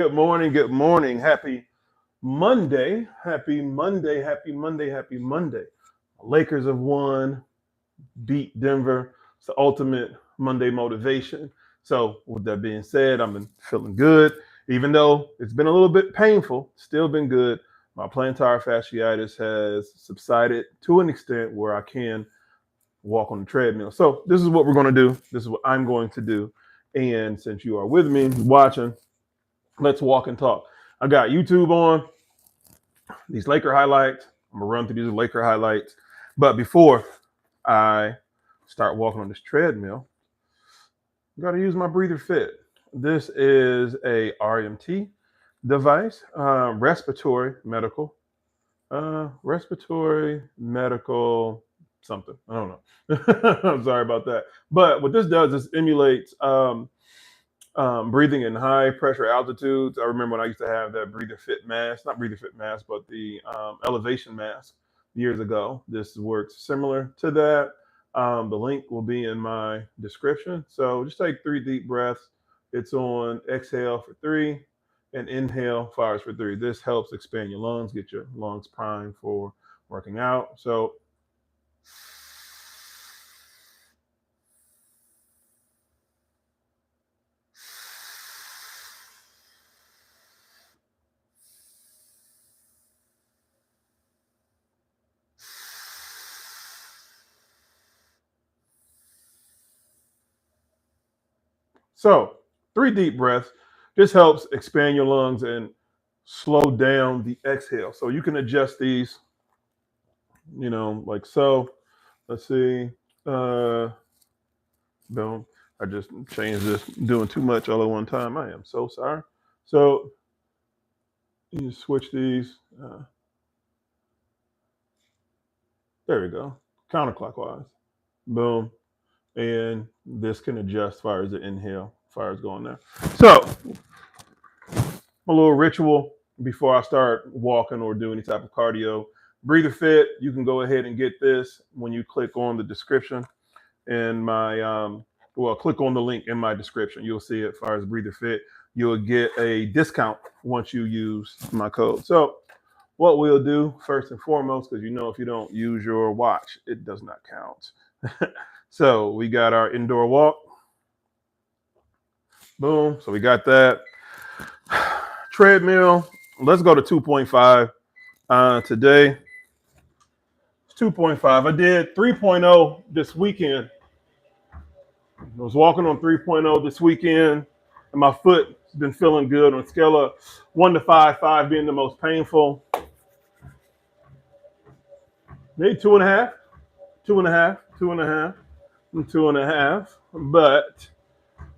Good morning. Good morning. Happy Monday. Happy Monday. Happy Monday. Happy Monday. Lakers have won, beat Denver. It's the ultimate Monday motivation. So, with that being said, I've been feeling good, even though it's been a little bit painful. Still been good. My plantar fasciitis has subsided to an extent where I can walk on the treadmill. So, this is what we're going to do. This is what I'm going to do. And since you are with me watching, let's walk and talk. I got YouTube on, these Laker highlights. I'm gonna run through these Laker highlights. But before I start walking on this treadmill, I gotta use my breather fit. This is a RMT device, respiratory medical something. I don't know. I'm sorry about that. But what this does is emulates breathing in high pressure altitudes. I remember when I used to have that breather fit mask, not breather fit mask, but the elevation mask years ago. This works similar to that. The link will be in my description. So just take 3 deep breaths. It's on exhale for 3 and inhale fires for 3. This helps expand your lungs, get your lungs primed for working out. So So, 3 deep breaths. This helps expand your lungs and slow down the exhale. So, you can adjust these, like so. Let's see. Uh, boom. I just changed this, doing too much all at one time. I am so sorry. So, you switch these. There we go. Counterclockwise. Boom. And this can adjust as far as the inhale, as far as going there. So, a little ritual before I start walking or do any type of cardio. Breather Fit, you can go ahead and get this when you click on the description in my, click on the link in my description. You'll see it as far as Breather Fit. You'll get a discount once you use my code. So what we'll do first and foremost, because if you don't use your watch, it does not count. So we got our indoor walk. Boom. So we got that. Treadmill. Let's go to 2.5 today. It's 2.5. I did 3.0 this weekend. I was walking on 3.0 this weekend, and my foot has been feeling good on a scale of 1 to 5, 5 being the most painful. Maybe 2.5, 2.5, 2.5, and 2.5. But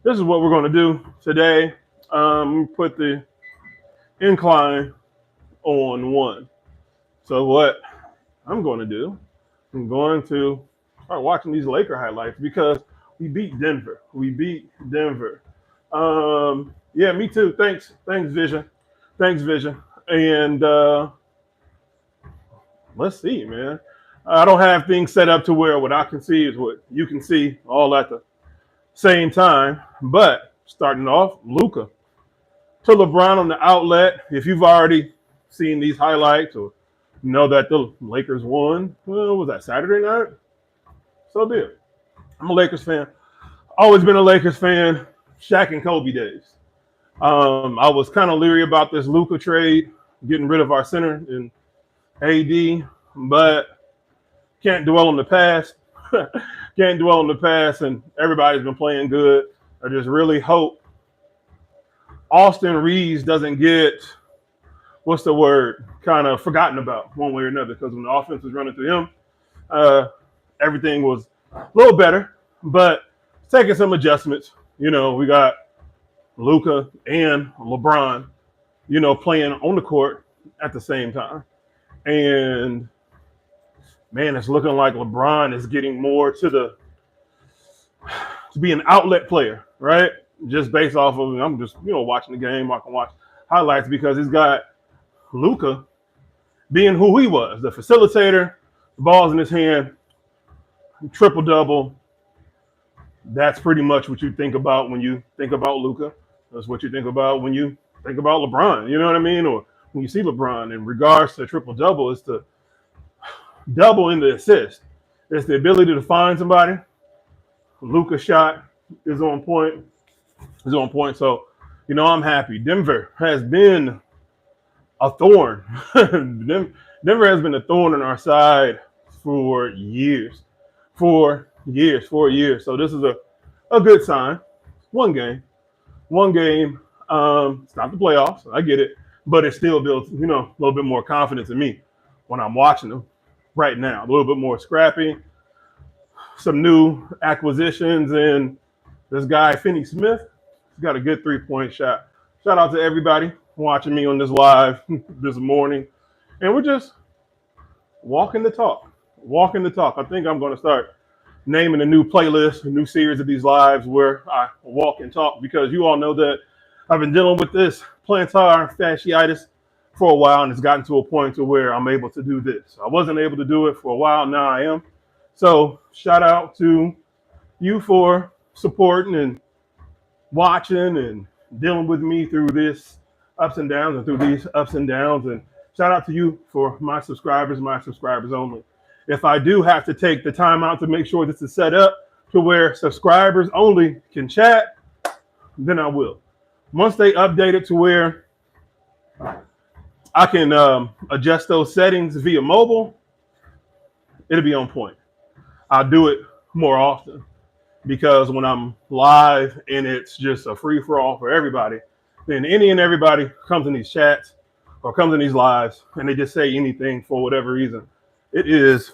this is what we're going to do today. Put the incline on 1. So what I'm going to do, I'm going to start watching these Laker highlights because we beat Denver. Yeah, me too. Thanks, Vision. And let's see, man. I don't have things set up to where what I can see is what you can see all at the same time. But starting off, Luka to LeBron on the outlet. If you've already seen these highlights or know that the Lakers won, well, was that Saturday night? So be it. I'm a Lakers fan. Always been a Lakers fan. Shaq and Kobe days. I was kind of leery about this Luka trade, getting rid of our center in AD, but can't dwell on the past. Can't dwell on the past, and everybody's been playing good. I just really hope Austin Reeves doesn't get, what's the word, kind of forgotten about one way or another, because when the offense was running through him, everything was a little better, but taking some adjustments. We got Luka and LeBron, playing on the court at the same time. And man, it's looking like LeBron is getting more to be an outlet player, right? Just based off of, I'm just, watching the game. I can watch highlights because he's got Luka being who he was, the facilitator, the ball's in his hand, triple double. That's pretty much what you think about when you think about Luka. That's what you think about when you think about LeBron. You know what I mean? Or when you see LeBron in regards to triple double, it's the double in the assist. It's the ability to find somebody. Luka shot is on point. Is on point. So, I'm happy. Denver has been a thorn. Denver has been a thorn in our side for years. For years. So this is a good sign. One game. It's not the playoffs. I get it. But it still builds, a little bit more confidence in me when I'm watching them right now. A little bit more scrappy. Some new acquisitions, and this guy, Finney Smith, he's got a good 3-point shot. Shout out to everybody watching me on this live this morning. And we're just walking the talk. I think I'm going to start naming a new playlist, a new series of these lives where I walk and talk, because you all know that I've been dealing with this plantar fasciitis for a while, and it's gotten to a point to where I'm able to do this. I wasn't able to do it for a while. Now I am. So shout out to you for supporting and watching and dealing with me through this ups and downs and through these ups and downs. And shout out to you for my subscribers only. If I do have to take the time out to make sure this is set up to where subscribers only can chat, then I will. Once they update it to where I can adjust those settings via mobile, it'll be on point. I'll do it more often, because when I'm live and it's just a free-for-all for everybody, then any and everybody comes in these chats or comes in these lives and they just say anything for whatever reason. It is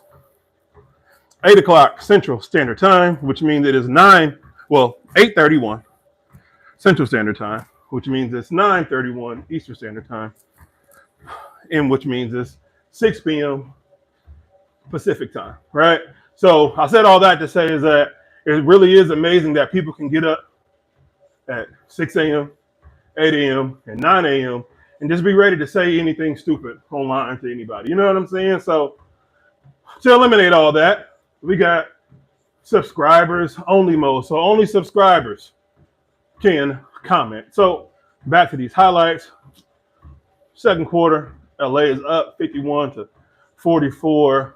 8 o'clock Central Standard Time, which means it is 8:31 Central Standard Time, which means it's 9:31 Eastern Standard Time, and which means it's 6 p.m. Pacific Time, right? So I said all that to say is that it really is amazing that people can get up at 6 a.m., 8 a.m., and 9 a.m. and just be ready to say anything stupid online to anybody. You know what I'm saying? So to eliminate all that, we got subscribers only mode. So only subscribers can comment. So back to these highlights. Second quarter, LA is up 51-44.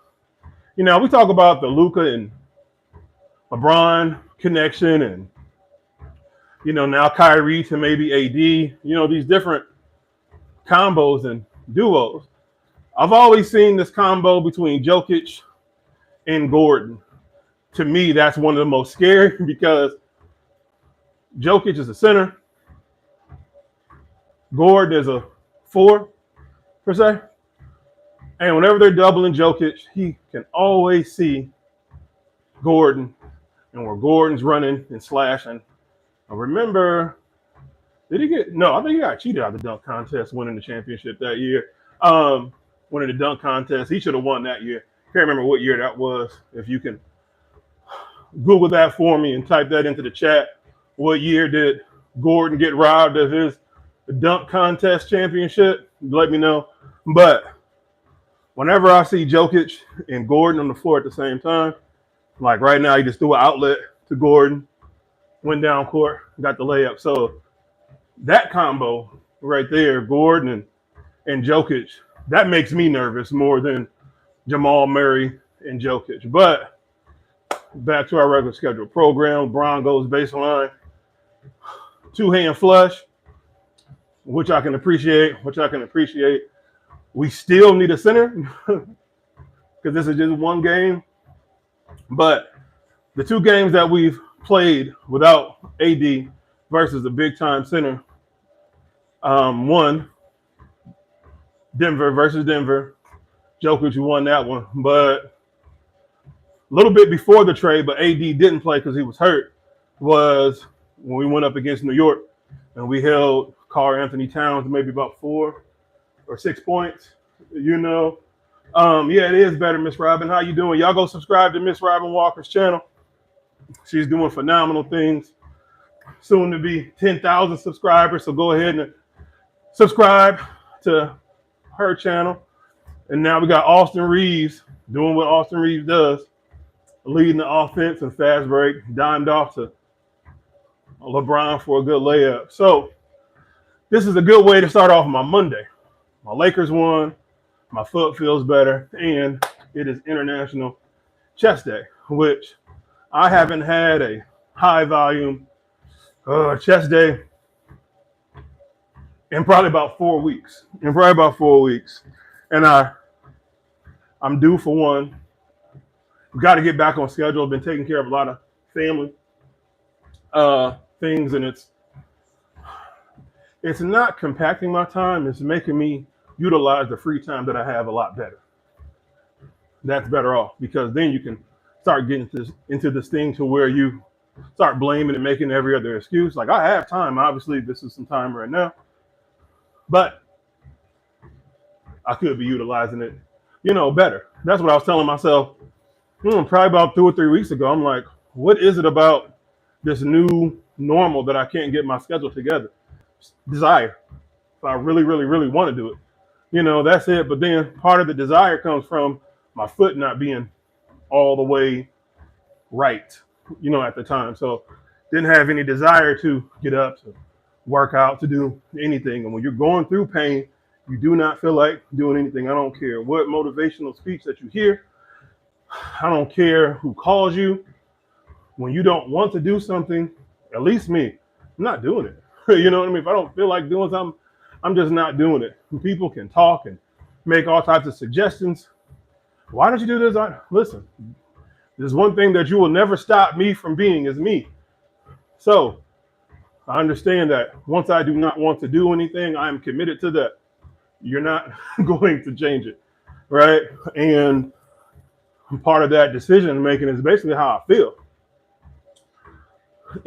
We talk about the Luka and LeBron connection, and now Kyrie to maybe AD, these different combos and duos. I've always seen this combo between Jokic and Gordon. To me, that's one of the most scary, because Jokic is a center, Gordon is a 4 per se, and whenever they're doubling Jokic, he can always see Gordon and where Gordon's running and slashing. I remember, I think he got cheated out of the dunk contest winning the championship that year. Winning the dunk contest. He should have won that year. Can't remember what year that was. If you can Google that for me and type that into the chat. What year did Gordon get robbed of his dunk contest championship? Let me know. But whenever I see Jokic and Gordon on the floor at the same time, like right now, he just threw an outlet to Gordon, went down court, got the layup. So that combo right there, Gordon and Jokic, that makes me nervous more than Jamal Murray and Jokic. But back to our regular schedule program. LeBron goes baseline, 2-hand flush, which I can appreciate. We still need a center because this is just one game. But the 2 games that we've played without AD versus the big-time center, one, Denver versus Denver. Jokic won that one. But a little bit before the trade, but AD didn't play because he was hurt, was when we went up against New York and we held Karl Anthony Towns maybe about 4 or 6 points. Yeah, it is better, Miss Robin. How you doing? Y'all go subscribe to Miss Robin Walker's channel. She's doing phenomenal things. Soon to be 10,000 subscribers, so go ahead and subscribe to her channel. And now we got Austin Reeves doing what Austin Reeves does, leading the offense and fast break, dimed off to LeBron for a good layup. So this is a good way to start off my Monday. My Lakers won. My foot feels better, and it is International Chest Day, which I haven't had a high volume chest day in probably about 4 weeks. And I'm due for one. Got to get back on schedule. I've been taking care of a lot of family things, and it's not compacting my time. It's making me utilize the free time that I have a lot better. That's better off, because then you can start getting into this thing to where you start blaming and making every other excuse. Like, I have time. Obviously, this is some time right now, but I could be utilizing it, better. That's what I was telling myself probably about 2 or 3 weeks ago. I'm like, what is it about this new normal that I can't get my schedule together? Desire. If I really, really, really want to do it, that's it. But then part of the desire comes from my foot not being all the way right, at the time. So didn't have any desire to get up, to work out, to do anything. And when you're going through pain, you do not feel like doing anything. I don't care what motivational speech that you hear. I don't care who calls you. When you don't want to do something, at least me, I'm not doing it. You know what I mean? If I don't feel like doing something, I'm just not doing it. And people can talk and make all types of suggestions. Why don't you do this? Listen, there's one thing that you will never stop me from being is me. So I understand that once I do not want to do anything, I am committed to that. You're not going to change it, right? And part of that decision making is basically how I feel.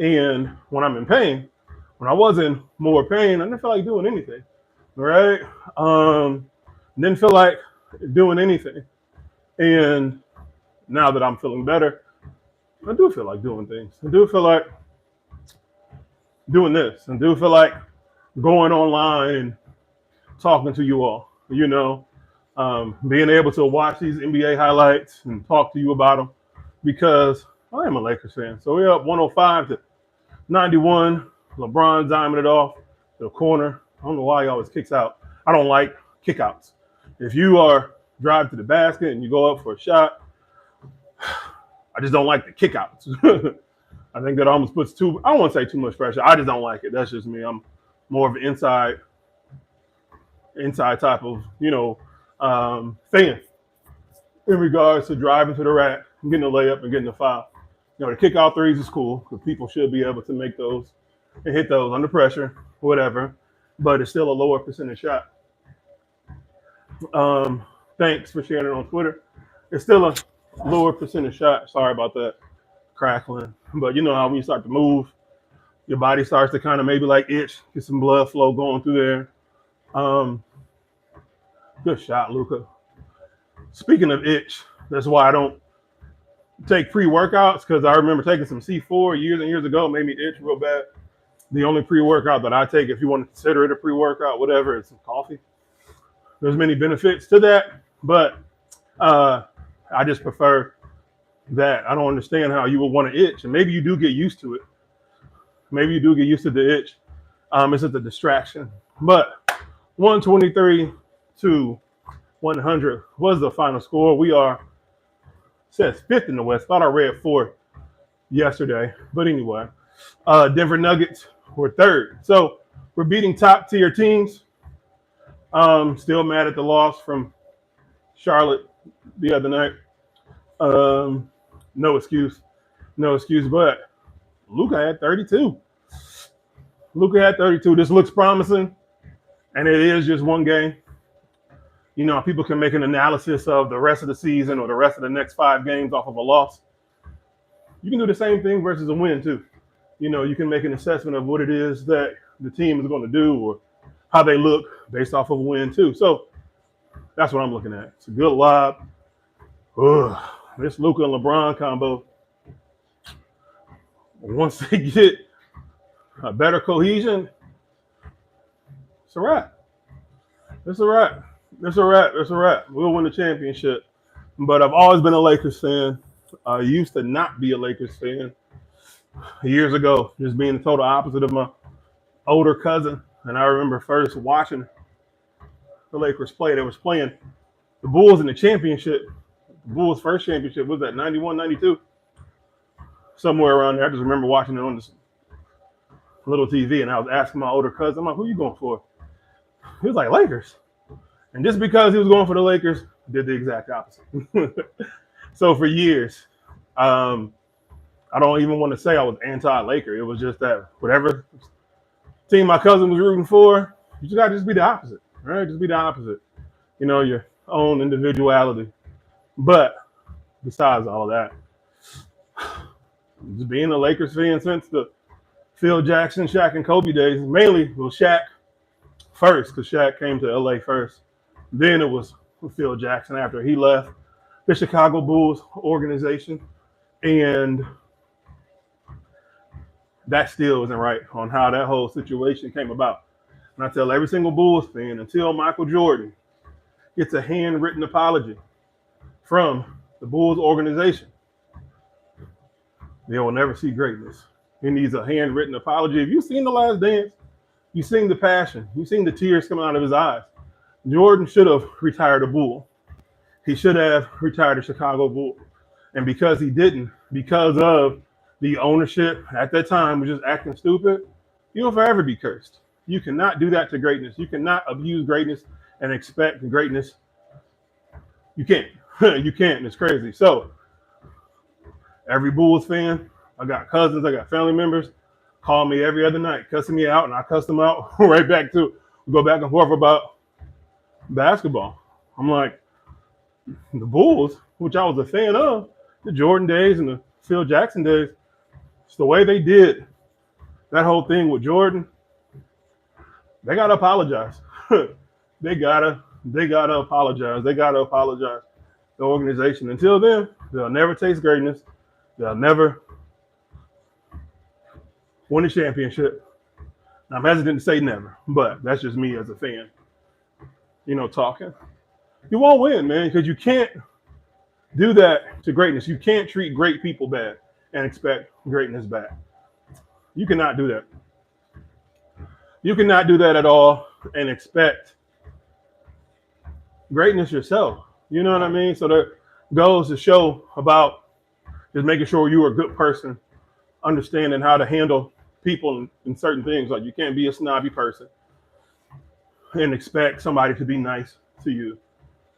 And when I'm in pain, when I was in more pain, I didn't feel like doing anything, right? Didn't feel like doing anything. And now that I'm feeling better, I do feel like doing things. I do feel like doing this. I do feel like going online and talking to you all, being able to watch these NBA highlights and talk to you about them, because I am a Lakers fan. So we're up 105-91. LeBron's diming it off to the corner. I don't know why he always kicks out. I don't like kickouts. If you are driving to the basket and you go up for a shot, I just don't like the kickouts. I think that almost puts I don't want to say too much pressure. I just don't like it. That's just me. I'm more of an inside type of, fan in regards to driving to the rack, getting a layup and getting a foul. The kick out threes is cool, because people should be able to make those and hit those under pressure, whatever, but it's still a lower percentage shot. Thanks for sharing it on Twitter. It's still a lower percentage shot. Sorry about that crackling. But you know how when you start to move, your body starts to kind of maybe like itch, get some blood flow going through there. Good shot, Luka. Speaking of itch, that's why I don't take pre-workouts, because I remember taking some C4 years and years ago, made me itch real bad. The only pre-workout that I take, if you want to consider it a pre-workout, whatever, is some coffee. There's many benefits to that, but I just prefer that. I don't understand how you would want to itch, and maybe you do get used to it. Maybe you do get used to the itch. It's just a distraction. But 123-100 was the final score. We are, says fifth in the West. Thought I read fourth yesterday, but anyway, Denver Nuggets were third. So we're beating top tier teams. Still mad at the loss from Charlotte the other night. No excuse, but Luka had 32. This looks promising, and it is just one game. People can make an analysis of the rest of the season or the rest of the next 5 games off of a loss. You can do the same thing versus a win too. You can make an assessment of what it is that the team is going to do or how they look based off of a win too. So that's what I'm looking at. It's a good lob. This Luka and LeBron combo, once they get a better cohesion, it's a wrap. We'll win the championship. But I've always been a Lakers fan. I used to not be a Lakers fan years ago, just being the total opposite of my older cousin. And I remember first watching the Lakers play. They was playing the Bulls in the championship. The Bulls' first championship was that 91, 92, somewhere around there. I just remember watching it on this little TV, and I was asking my older cousin, I'm like, who you going for? He was like, Lakers. And just because he was going for the Lakers, did the exact opposite. So for years, I don't even want to say I was anti-Laker. It was just that whatever team my cousin was rooting for, you just got to just be the opposite, right? Just be the opposite. You know, your own individuality. But besides all that, just being a Lakers fan since the Phil Jackson, Shaq, and Kobe days, mainly it was Shaq first, because Shaq came to LA first. Then it was Phil Jackson after he left the Chicago Bulls organization. And that still isn't right on how that whole situation came about. And I tell every single Bulls fan, until Michael Jordan gets a handwritten apology from the Bulls organization, they will never see greatness. He needs a handwritten apology. If you've seen The Last Dance, you've seen the passion, you've seen the tears coming out of his eyes. Jordan should have retired a Bull. He should have retired a Chicago Bull. And because he didn't, because of the ownership at that time was just acting stupid, you'll forever be cursed. You cannot do that to greatness. You cannot abuse greatness and expect greatness. You can't. You can't. It's crazy. So every Bulls fan, I got cousins, I got family members, call me every other night, cussing me out, and I cuss them out right back to, we go back and forth about basketball. I'm like, the Bulls, which I was a fan of, the Jordan days and the Phil Jackson days, it's the way they did that whole thing with Jordan. They gotta apologize. They gotta apologize. They gotta apologize. The organization. Until then, they'll never taste greatness. They'll never win a championship. I'm hesitant to say never, but that's just me as a fan, talking. You won't win, man, because you can't do that to greatness. You can't treat great people bad and expect greatness back. You cannot do that. You cannot do that at all and expect greatness yourself. You know what I mean? So that goes to show about just making sure you're a good person, understanding how to handle people in certain things. Like you can't be a snobby person and expect somebody to be nice to you.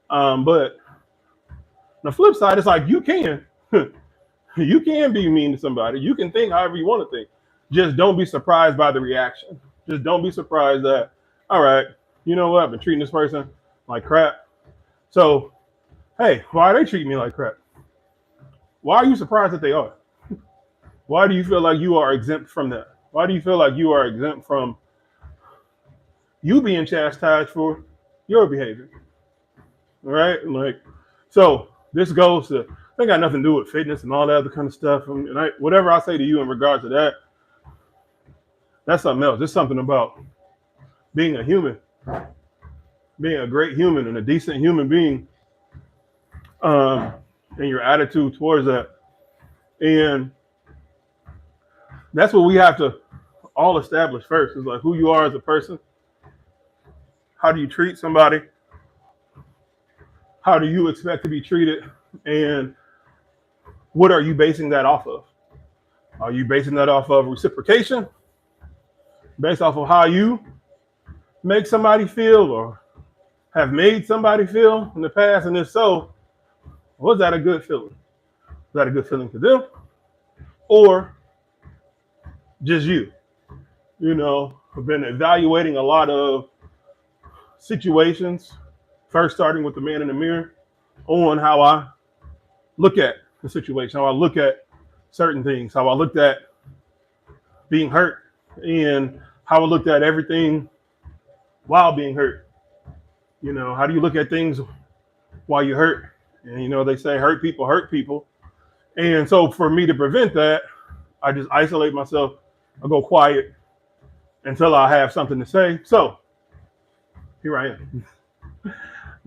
But on the flip side, it's like you can be mean to somebody. You can think however you want to think. Just don't be surprised by the reaction. Just don't be surprised that, all right, you know what? I've been treating this person like crap. So, hey, why are they treating me like crap? Why are you surprised that they are? Why do you feel like you are exempt from that? Why do you feel like you are exempt from you being chastised for your behavior? All right? So this goes to, they got nothing to do with fitness and all that other kind of stuff. And whatever I say to you in regards to that, that's something else. It's something about being a human, being a great human and a decent human being, and your attitude towards that. And that's what we have to all establish first, is like who you are as a person. How do you treat somebody? How do you expect to be treated? And what are you basing that off of? Are you basing that off of reciprocation? Based off of how you make somebody feel or have made somebody feel in the past? And if so, was that a good feeling? Was that a good feeling to them? Or just you? I've been evaluating a lot of situations, first starting with the man in the mirror, on how I look at the situation, how I look at certain things, how I looked at being hurt, and how I looked at everything while being hurt. How do you look at things while you're hurt? And they say hurt people. And so for me to prevent that, I just isolate myself. I go quiet until I have something to say. So here I am.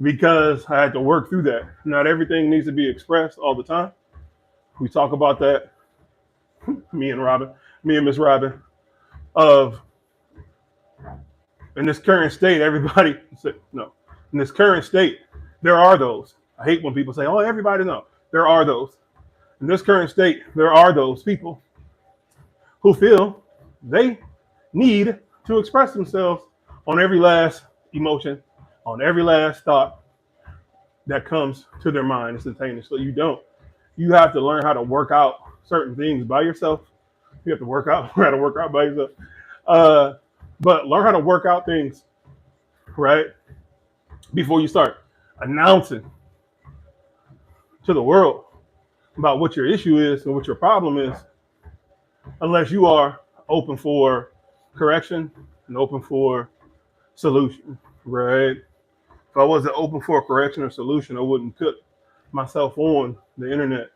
Because I had to work through that. Not everything needs to be expressed all the time. We talk about that, me and Miss Robin, of In this current state, everybody, no, in this current state, there are those. I hate when people say, oh, everybody knows. There are those. In this current state, there are those people who feel they need to express themselves on every last emotion, on every last thought that comes to their mind instantaneously. You don't. You have to learn how to work out certain things by yourself. You have to work out how to work out by yourself. But learn how to work out things, right? Before you start announcing to the world about what your issue is and what your problem is, unless you are open for correction and open for solution, right? If I wasn't open for correction or solution, I wouldn't put myself on the internet.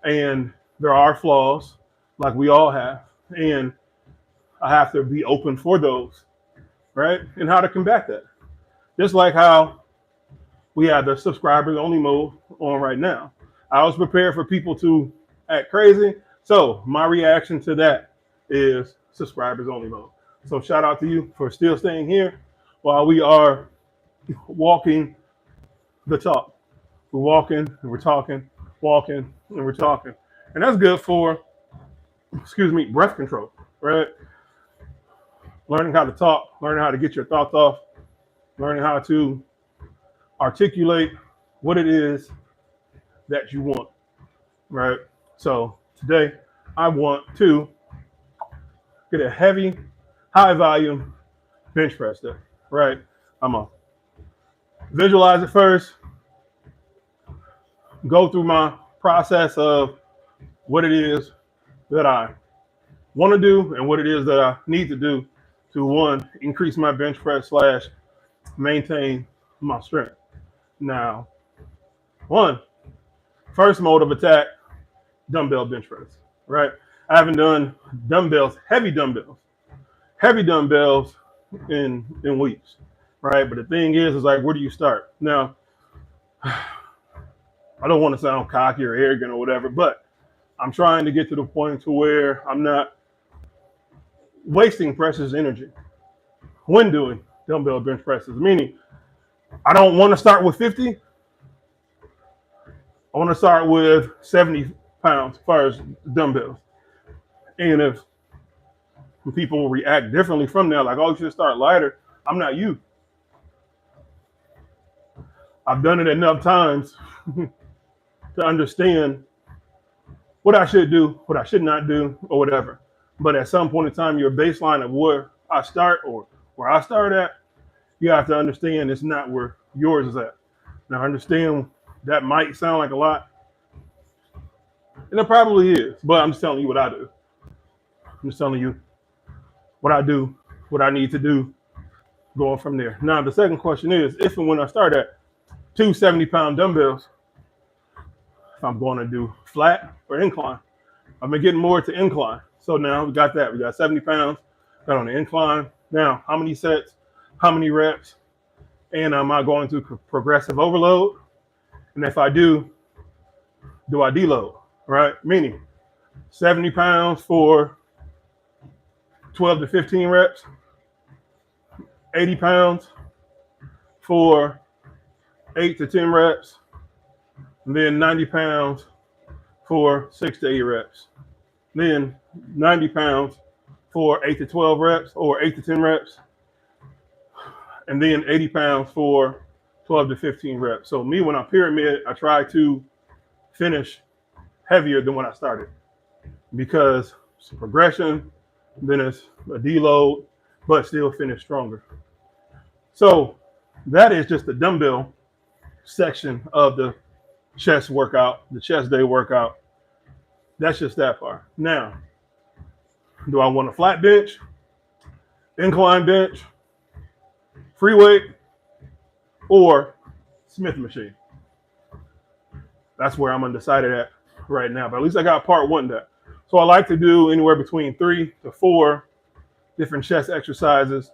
And there are flaws, like we all have, and I have to be open for those, right? And how to combat that. Just like how we have the subscribers only mode on right now. I was prepared for people to act crazy. So my reaction to that is subscribers only mode. So shout out to you for still staying here while we are walking the talk. We're walking and we're talking, walking and we're talking. And that's good for, breath control, right? Learning how to talk, learning how to get your thoughts off, learning how to articulate what it is that you want, right? So today I want to get a heavy, high volume bench press day, right? I'm gonna visualize it first, go through my process of what it is that I want to do and what it is that I need to do to, one, increase my bench press / maintain my strength. Now, first mode of attack, dumbbell bench press, right? I haven't done heavy dumbbells in weeks, right? But the thing is like, where do you start? Now, I don't want to sound cocky or arrogant or whatever, but I'm trying to get to the point to where I'm not wasting precious energy when doing dumbbell bench presses, meaning I don't want to start with 50. I want to start with 70 pounds as far as dumbbells. And if people react differently from that, like, oh, you should start lighter, I'm not you. I've done it enough times to understand what I should do, what I should not do, or whatever. But at some point in time, your baseline of where I start or where I start at, you have to understand it's not where yours is at. Now, I understand that might sound like a lot, and it probably is, but I'm just telling you what I do. I'm just telling you what I do, what I need to do, going from there. Now, the second question is, if and when I start at 270-pound dumbbells, if I'm going to do flat or incline. I've been getting more to incline. So now we got that. We got 70 pounds, got on the incline. Now, how many sets, how many reps, and am I going to progressive overload? And if I do I deload, right? Meaning 70 pounds for 12 to 15 reps, 80 pounds for 8 to 10 reps, and then 90 pounds for 6 to 8 reps. Then 90 pounds for 8 to 12 reps or 8 to 10 reps. And then 80 pounds for 12 to 15 reps. So me, when I pyramid, I try to finish heavier than when I started because it's a progression, then it's a deload, but still finish stronger. So that is just the dumbbell section of the chest workout, the chest day workout. That's just that part. Now, do I want a flat bench, incline bench, free weight, or Smith machine? That's where I'm undecided at right now, but at least I got part one done. So I like to do anywhere between 3 to 4 different chest exercises.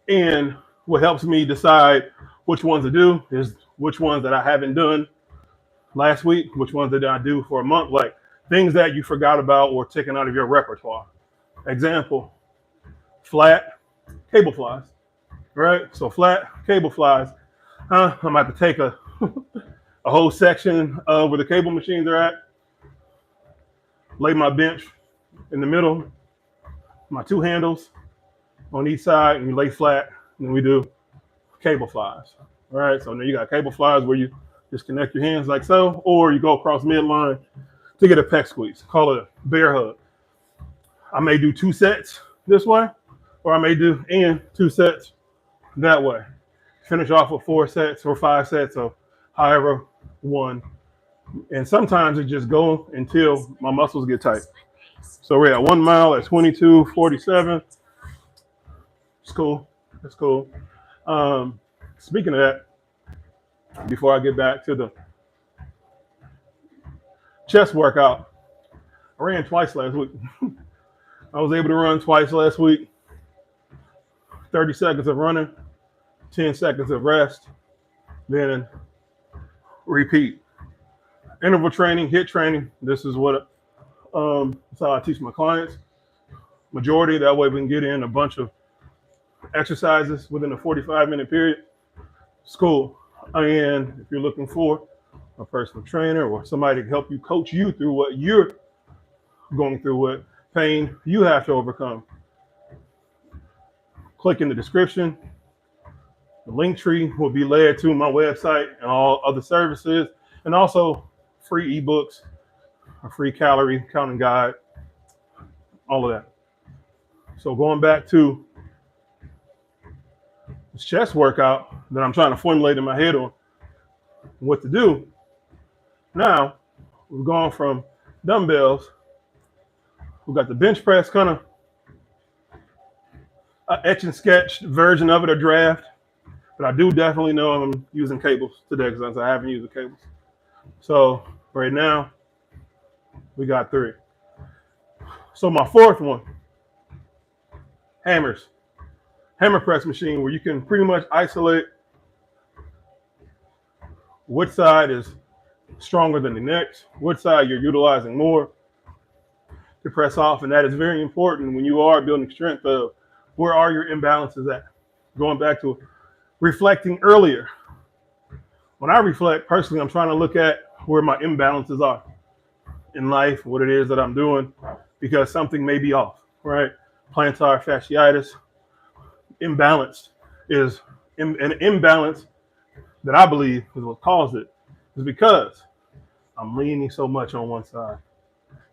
And what helps me decide which ones to do is which ones that I haven't done last week, which ones did I do for a month, like things that you forgot about or taken out of your repertoire. Example, flat, cable flies, right? So flat cable flies. I'm about to take a whole section of where the cable machines are at, lay my bench in the middle, my two handles on each side, and you lay flat, and then we do cable flies. All right, so now you got cable flies where you just connect your hands like so, or you go across midline to get a pec squeeze. Call it a bear hug. I may do 2 sets this way, or I may do 2 sets that way. Finish off with 4 sets or 5 sets, or however one. And sometimes it just go until my muscles get tight. So we're at 1 mile at 22:47. It's cool. It's cool. Speaking of that, before I get back to the chest workout, I ran twice last week. I was able to run twice last week. 30 seconds of running, 10 seconds of rest, then repeat. Interval training, HIIT training. This is what that's how I teach my clients. Majority, that way we can get in a bunch of exercises within a 45-minute period. It's cool. And if you're looking for a personal trainer or somebody to help you coach you through what you're going through, what pain you have to overcome, click in the description. The link tree will be led to my website and all other services, and also free ebooks, a free calorie counting guide, all of that. So going back to this chest workout that I'm trying to formulate in my head on what to do. Now, we've gone from dumbbells. We've got the bench press, kind of an etch and sketch version of it, a draft. But I do definitely know I'm using cables today because I haven't used the cables. So right now, we got 3. So my 4th one, hammers. Hammer press machine where you can pretty much isolate which side is stronger than the next, which side you're utilizing more to press off. And that is very important when you are building strength of where are your imbalances at. Going back to reflecting earlier. When I reflect personally, I'm trying to look at where my imbalances are in life, what it is that I'm doing, because something may be off, right? Plantar fasciitis, imbalanced is an imbalance that I believe is what caused it, is because I'm leaning so much on one side,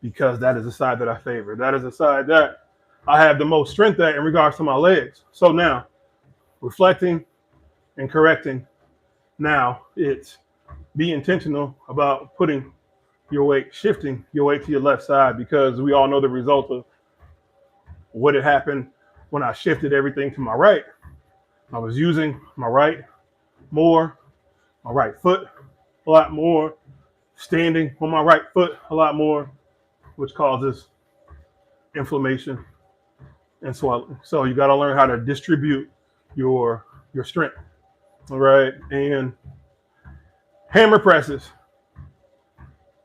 because that is the side that I favor. That is the side that I have the most strength at in regards to my legs. So now, reflecting and correcting, now it's be intentional about putting your weight, shifting your weight to your left side, because we all know the result of what had happened when I shifted everything to my right. I was using my right more, my right foot a lot more, standing on my right foot a lot more, which causes inflammation and swelling. So you got to learn how to distribute your strength. All right. And hammer presses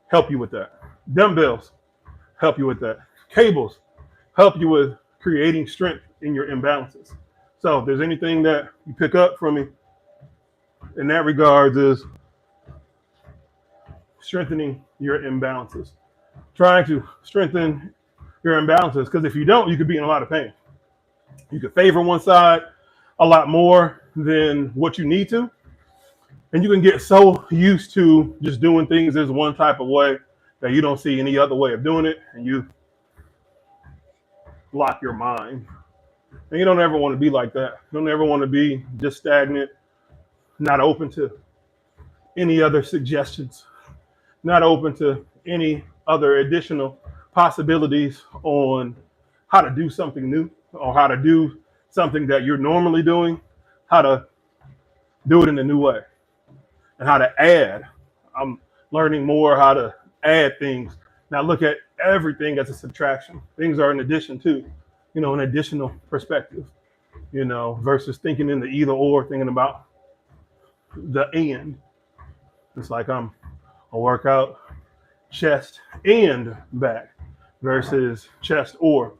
help you with that. Dumbbells help you with that. Cables help you with creating strength in your imbalances. So if there's anything that you pick up from me in that regard, is strengthening your imbalances. Trying to strengthen your imbalances, because if you don't, you could be in a lot of pain. You could favor one side a lot more than what you need to. And you can get so used to just doing things this one type of way that you don't see any other way of doing it, and you lock your mind. And you don't ever want to be like that. You don't ever want to be just stagnant, not open to any other suggestions, not open to any other additional possibilities on how to do something new, or how to do something that you're normally doing, how to do it in a new way, and how to add. I'm learning more how to add things. Now look at everything as a subtraction. Things are an addition to, an additional perspective, versus thinking in the either or, thinking about the and. It's like I'm a workout chest and back versus chest or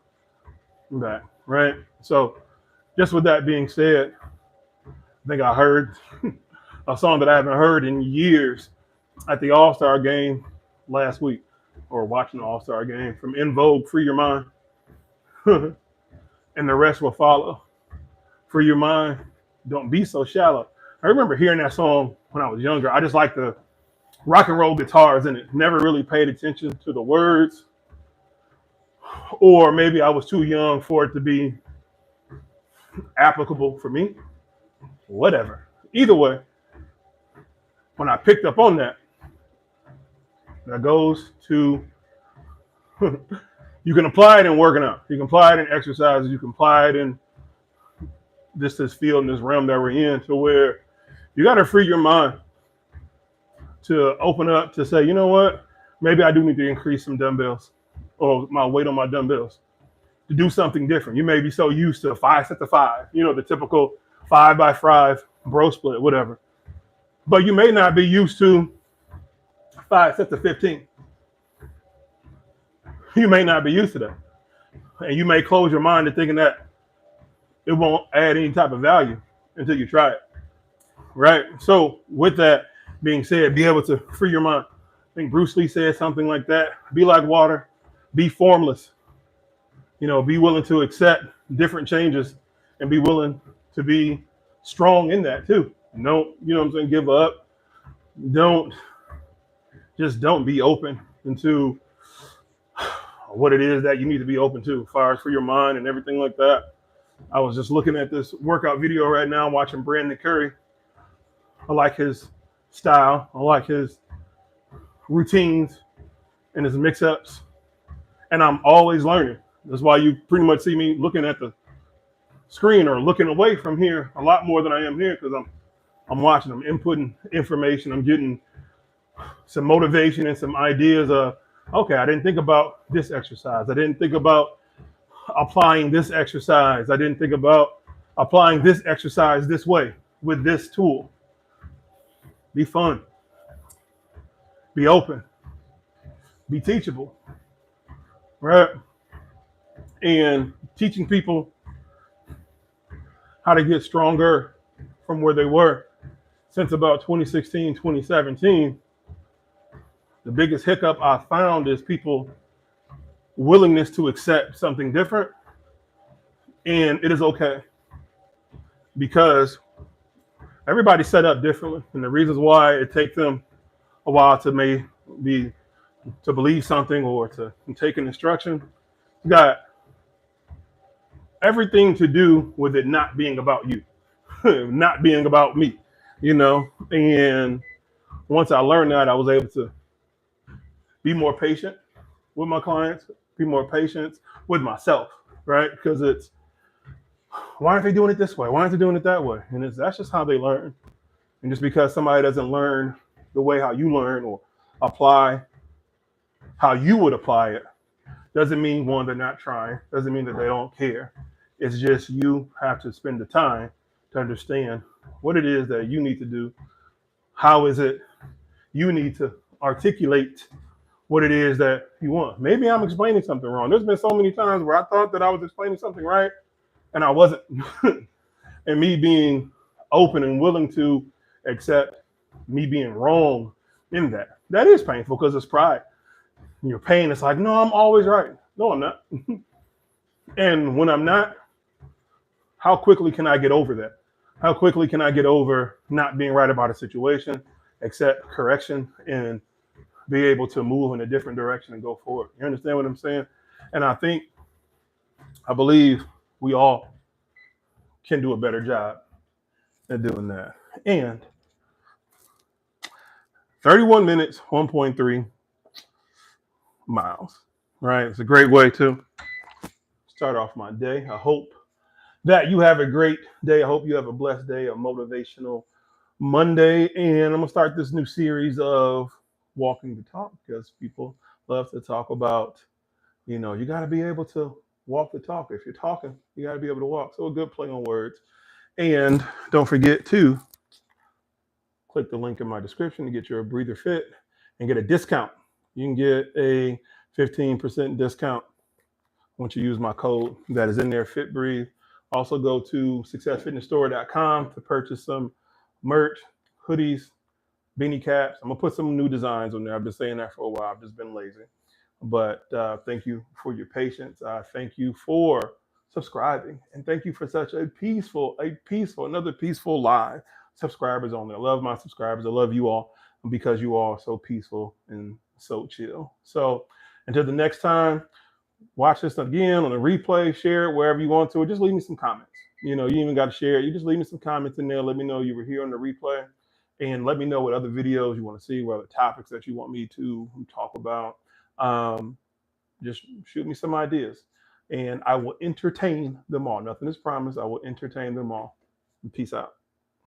back, right? So just with that being said, I think I heard a song that I haven't heard in years at the All-Star game last week, or watching the All-Star game, from In Vogue, Free Your Mind. And the rest will follow. Free your mind. Don't be so shallow. I remember hearing that song when I was younger. I just liked the rock and roll guitars in it. Never really paid attention to the words, or maybe I was too young for it to be applicable for me. Whatever. Either way, when I picked up on that, that goes to you can apply it in working out. You can apply it in exercises. You can apply it in this field in this realm that we're in, to where you got to free your mind to open up to say, you know what, maybe I do need to increase some dumbbells or my weight on my dumbbells to do something different. You may be so used to 5 sets of 5, the typical 5x5 bro split, whatever. But you may not be used to 5 sets of 15. You may not be used to that. And you may close your mind to thinking that it won't add any type of value until you try it. Right? So with that being said, be able to free your mind. I think Bruce Lee said something like that. Be like water, be formless. Be willing to accept different changes and be willing to be strong in that too. Don't, give up. Don't be open into what it is that you need to be open to, as far as for your mind and everything like that. I was just looking at this workout video right now, watching Brandon Curry. I like his style. I like his routines and his mix-ups. And I'm always learning. That's why you pretty much see me looking at the screen or looking away from here a lot more than I am here, because I'm watching, I'm inputting information, I'm getting some motivation and some ideas of, okay, I didn't think about this exercise. I didn't think about applying this exercise. I didn't think about applying this exercise this way with this tool. Be fun. Be open. Be teachable. Right? And teaching people how to get stronger from where they were. Since about 2016, 2017, the biggest hiccup I found is people willingness to accept something different. And it is okay, because everybody's set up differently. And the reasons why it takes them a while to believe something or to take an instruction got everything to do with it not being about you, not being about me, And once I learned that, I was able to be more patient with my clients, be more patient with myself, right? Because it's, why aren't they doing it this way? Why aren't they doing it that way? And that's just how they learn. And just because somebody doesn't learn the way how you learn or apply how you would apply it, doesn't mean, one, they're not trying, doesn't mean that they don't care. It's just you have to spend the time to understand what it is that you need to do. How is it you need to articulate what it is that you want? Maybe I'm explaining something wrong. There's been so many times where I thought that I was explaining something right and I wasn't. And me being open and willing to accept me being wrong in that. That is painful, because it's pride. Your pain is like, no, I'm always right. No, I'm not. And when I'm not, how quickly can I get over that? How quickly can I get over not being right about a situation, accept correction, and be able to move in a different direction and go forward? You understand what I'm saying? And I believe we all can do a better job at doing that. And 31 minutes, 1.3 miles, right? It's a great way to start off my day. I hope that you have a great day. I hope you have a blessed day, a motivational Monday. And I'm going to start this new series of walking the talk, because people love to talk about, you got to be able to walk the talk. If you're talking, you got to be able to walk. So a good play on words. And don't forget to click the link in my description to get your breather fit and get a discount. You can get a 15% discount once you use my code that is in there, Fit Breathe. Also go to successfitnessstore.com to purchase some merch, hoodies, beanie caps. I'm gonna put some new designs on there. I've been saying that for a while. I've just been lazy. But thank you for your patience. Thank you for subscribing, and thank you for such another peaceful live. Subscribers on there. I love my subscribers. I love you all because you all are so peaceful and so chill. So until the next time, watch this again on a replay, share it wherever you want to, or just leave me some comments. You even got to share it. You just leave me some comments in there. Let me know you were here on the replay, and let me know what other videos you want to see, what other topics that you want me to talk about. Just shoot me some ideas, and I will entertain them all. Nothing is promised. I will entertain them all. Peace out.